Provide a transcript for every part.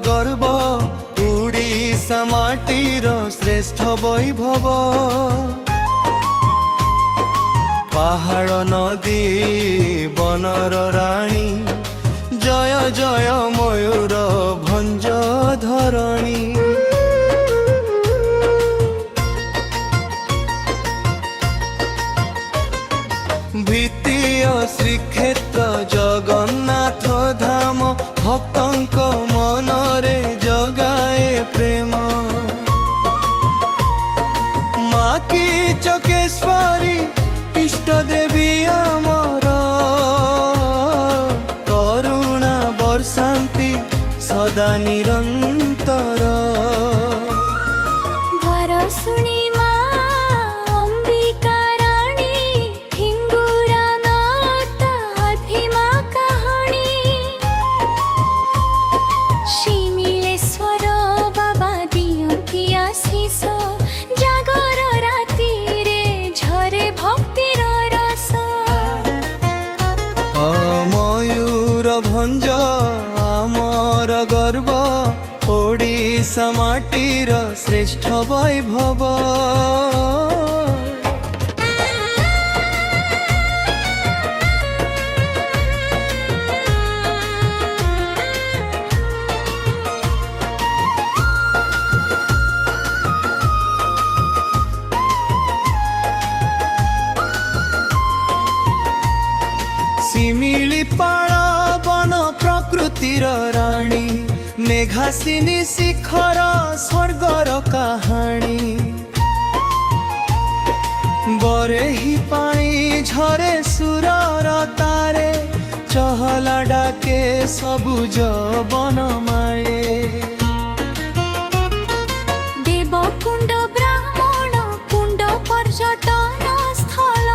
गर्व ओडिशा माटीर श्रेष्ठ वैभव पहाड़ नदी बनर राणी जय जय मयूर भंज धरणी द्वितीय श्रीक्षेत्र जगन्नाथ धाम भक्तंक मनरे जगाए प्रेम माँ की चकेश्वरी इष्ट देवी आमर करुणा वर्षांति सदा निरंतर भंज आमर गर्व ओडिशा माटीर श्रेष्ठ वैभव शिमिलीपाल वन प्रकृतिर राणी मेघासिनी शिखर स्वर्गर कहानी बरेही पानी झरे सुरर तारे चहला डाके सबुज वन माळे देवकुंड ब्राह्मण कुंड पर्यटन स्थल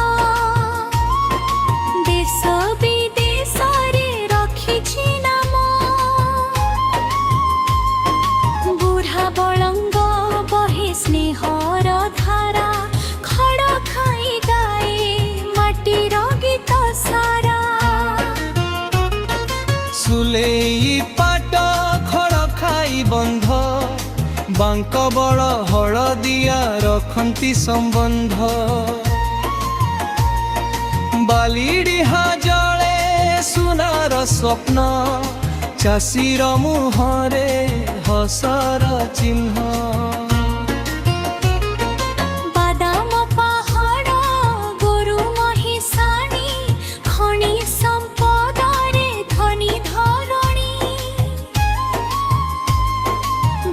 देश विदेश रे रखिछि नाम बुढ़ा बलंग बहे स्नेहर धारा खड़ खाई गाए माटीर गीत सारा सुलेई पाट खड़ खाई बंध बांक बड़ हलदिया रखंती संबंध बालीडिहा जले सुनार स्वप्न चाषीर मुहरे हसर चिन्ह बादाम पहाड़ गोरु महिषाणी खनि संपद रे धनी धरणी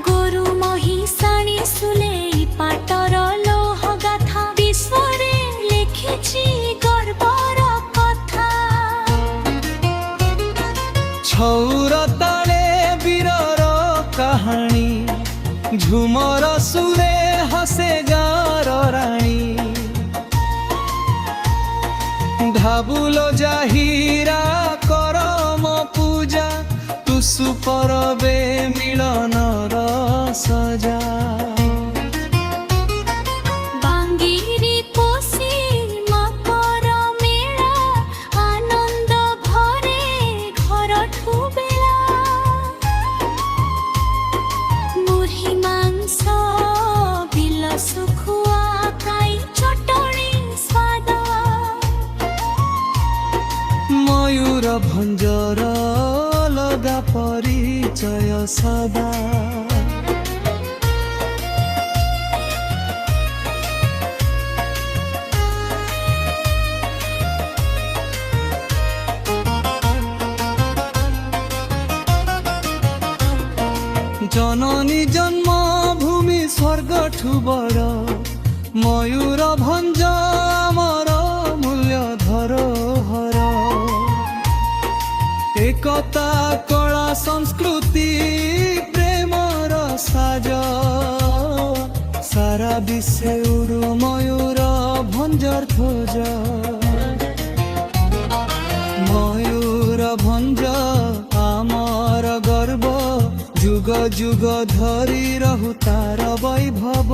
गोरु महिषाणी सुलेई पाटर लोह गाथा विश्व रे लिखिछि गर्वर कथा छौर ताले वीरर कहानी झुमर सुरे हसे गार राणी ढाबुल जाहिरा करम पूजा तुसु परबे मिलनर सजा बांगिरी कोसी मकर मेला आनंद भरे घर ठुबेला मुढ़ी मांस बिल सुखुआ खाई चटणी स्वाद मयूर भंजर लगा परिचय सदा जननी जन्मभूमि स्वर्ग ठुबड़ मयूर भंज आमर मूल्य धरोहर एकता कला संस्कृति प्रेमर साज सारा विश्व उड़ु मयूर भंजर ध्वज मयूर भंज आमर गर्व जुग जुग धरी रहु तार वैभव।